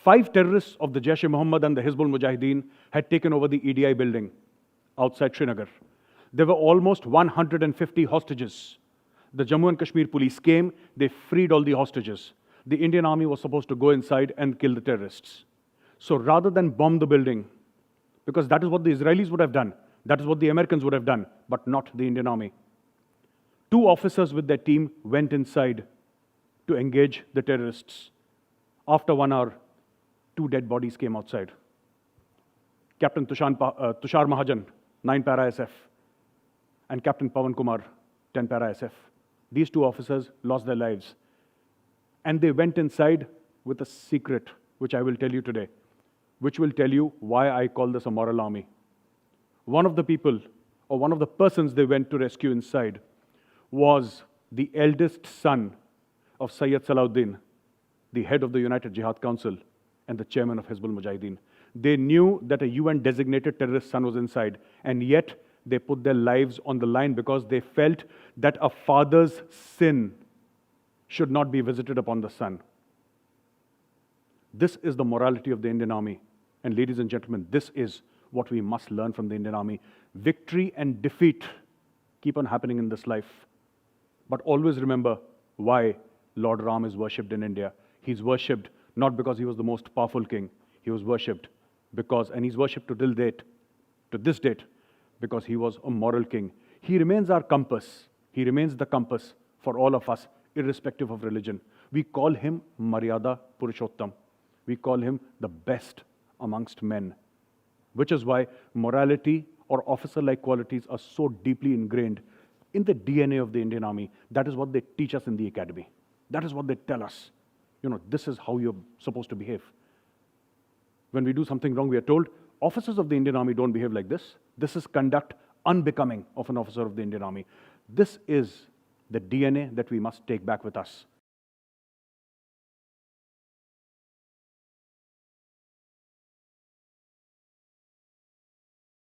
5 terrorists of the Jaish-e-Mohammed and the Hizbul Mujahideen had taken over the EDI building outside Srinagar. There were almost 150 hostages. The Jammu and Kashmir police came, they freed all the hostages. The Indian army was supposed to go inside and kill the terrorists. So rather than bomb the building, because that is what the Israelis would have done, that is what the Americans would have done, but not the Indian army. 2 officers with their team went inside to engage the terrorists. After 1 hour, 2 dead bodies came outside. Captain Tushar Mahajan, 9 Para SF, and Captain Pawan Kumar, 10 Para SF. These 2 officers lost their lives. And they went inside with a secret, which I will tell you today, which will tell you why I call this a moral army. One of the people, or one of the persons they went to rescue inside, was the eldest son of Sayyid Salahuddin, the head of the United Jihad Council and the chairman of Hizbul Mujahideen. They knew that a UN-designated terrorist son was inside, and yet they put their lives on the line because they felt that a father's sin should not be visited upon the son. This is the morality of the Indian Army. And ladies and gentlemen, this is what we must learn from the Indian Army. Victory and defeat keep on happening in this life. But always remember why Lord Ram is worshipped in India. He's worshipped not because he was the most powerful king. He was worshipped because, and he's worshipped to this date, because he was a moral king. He remains our compass. He remains the compass for all of us, irrespective of religion. We call him Maryada Purushottam. We call him the best amongst men, which is why morality or officer-like qualities are so deeply ingrained in the DNA of the Indian Army. That is what they teach us in the academy. That is what they tell us. You know, this is how you're supposed to behave. When we do something wrong, we are told, officers of the Indian Army don't behave like this. This is conduct unbecoming of an officer of the Indian Army. This is the DNA that we must take back with us.